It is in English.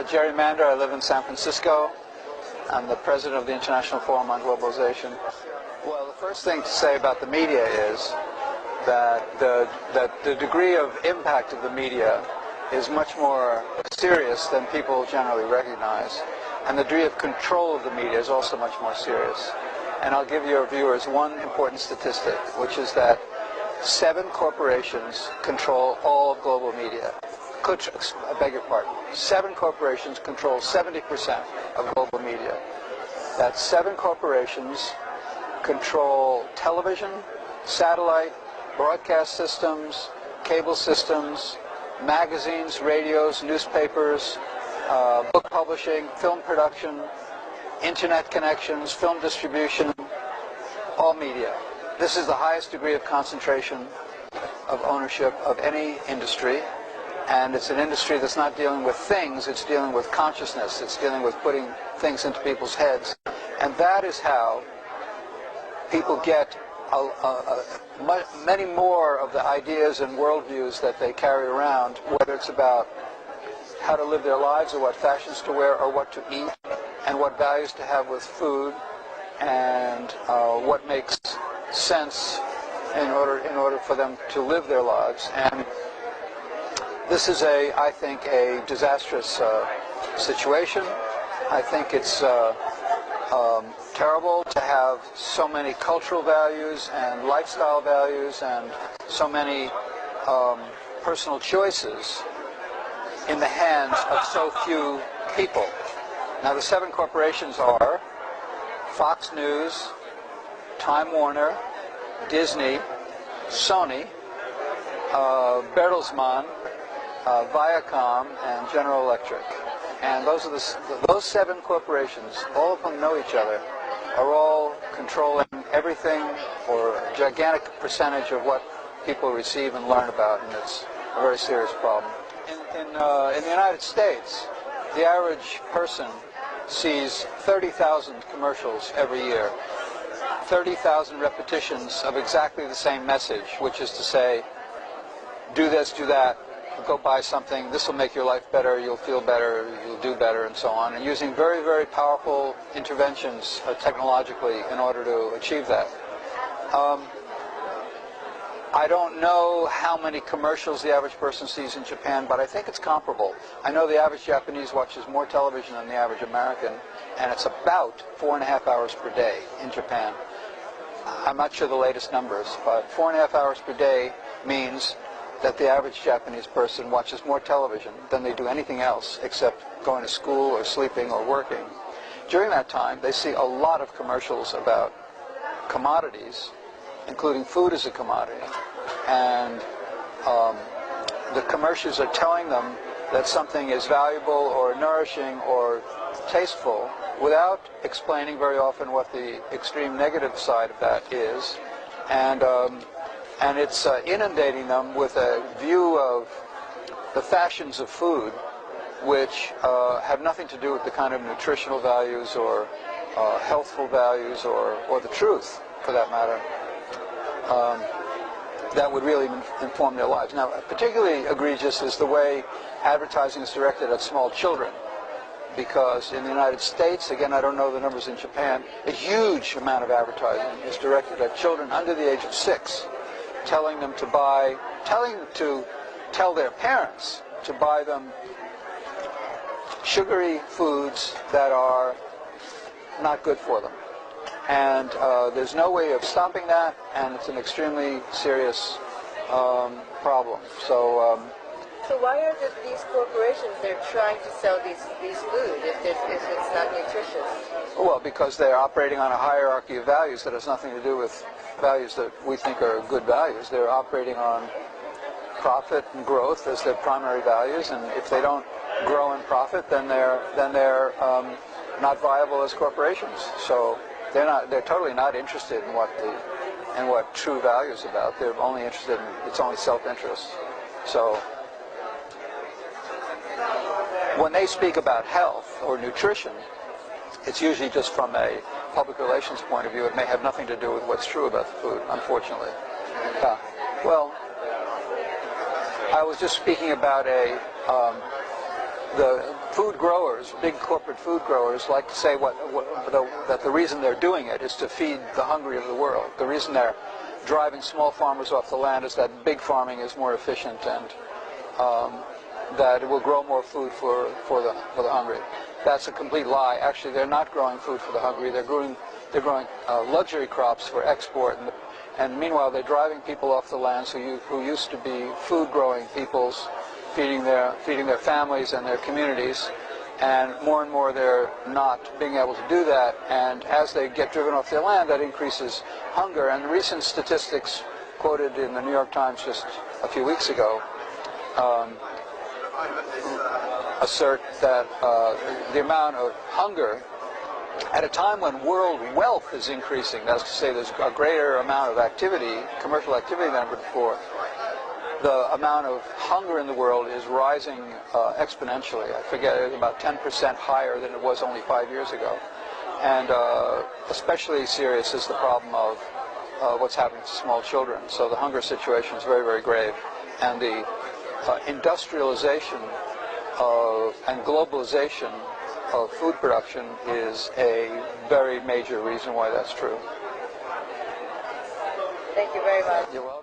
Jerry Mander, I live in San Francisco. I'm the president of the International Forum on Globalization. Well, the first thing to say about the media is that the degree of impact of the media is much more serious than people generally recognize. And the degree of control of the media is also much more serious. And I'll give your viewers one important statistic, which is that 7 corporations control all of global media. I beg your pardon. 7 corporations control 70% of global media. That's 7 corporations control television, satellite, broadcast systems, cable systems, magazines, radios, newspapers, book publishing, film production, internet connections, film distribution, all media. This is the highest degree of concentration of ownership of any industry. And it's an industry that's not dealing with things, it's dealing with consciousness, it's dealing with putting things into people's heads. And that is how people get many more of the ideas and worldviews that they carry around, whether it's about how to live their lives or what fashions to wear or what to eat and what values to have with food and what makes sense in order for them to live their lives. And this is, I think, a disastrous situation. I think it's terrible to have so many cultural values and lifestyle values and so many personal choices in the hands of so few people. Now, the 7 corporations are Fox News, Time Warner, Disney, Sony, Bertelsmann, Viacom, and General Electric. And those 7 corporations, all of them know each other, are all controlling everything or a gigantic percentage of what people receive and learn about, and it's a very serious problem. In the United States, the average person sees 30,000 commercials every year, 30,000 repetitions of exactly the same message, which is to say, do this, do that, go buy something, this will make your life better, you'll feel better, you'll do better, and so on, and using very, very powerful interventions technologically in order to achieve that. I don't know how many commercials the average person sees in Japan, but I think it's comparable. I know the average Japanese watches more television than the average American, and it's about 4.5 hours per day in Japan. I'm not sure the latest numbers, but 4.5 hours per day means that the average Japanese person watches more television than they do anything else except going to school or sleeping or working. During that time, they see a lot of commercials about commodities, including food as a commodity. And the commercials are telling them that something is valuable or nourishing or tasteful without explaining very often what the extreme negative side of that is. And it's inundating them with a view of the fashions of food, which have nothing to do with the kind of nutritional values or healthful values or the truth, for that matter, that would really inform their lives. Now, particularly egregious is the way advertising is directed at small children, because in the United States, again, I don't know the numbers in Japan, a huge amount of advertising is directed at children under the age of 6. Telling them to tell their parents to buy them sugary foods that are not good for them. And there's no way of stopping that, and it's an extremely serious problem. So why are these corporations, they're trying to sell these food if it's not nutritious? Well, because they're operating on a hierarchy of values that has nothing to do with values that we think are good values. They're operating on profit and growth as their primary values, and if they don't grow and profit, then they're not viable as corporations. So they're totally not interested in what true value is about. They're only interested in it's only self-interest. So when they speak about health or nutrition, it's usually just from a public relations point of view. It may have nothing to do with what's true about the food, unfortunately. Well, I was just speaking about the food growers, big corporate food growers, like to say that the reason they're doing it is to feed the hungry of the world. The reason they're driving small farmers off the land is that big farming is more efficient and that it will grow more food for the hungry. That's a complete lie. Actually, they're not growing food for the hungry. They're growing luxury crops for export, and meanwhile they're driving people off the lands who used to be food-growing peoples, feeding their families and their communities, and more they're not being able to do that. And as they get driven off their land, that increases hunger. And recent statistics quoted in the New York Times just a few weeks ago assert that the amount of hunger at a time when world wealth is increasing, that's to say there's a greater amount of activity, commercial activity than ever before, the amount of hunger in the world is rising exponentially. I forget, it's about 10% higher than it was only 5 years ago. And especially serious is the problem of what's happening to small children. So the hunger situation is very, very grave. And the industrialization and globalization of food production is a very major reason why that's true. Thank you very much. You're welcome.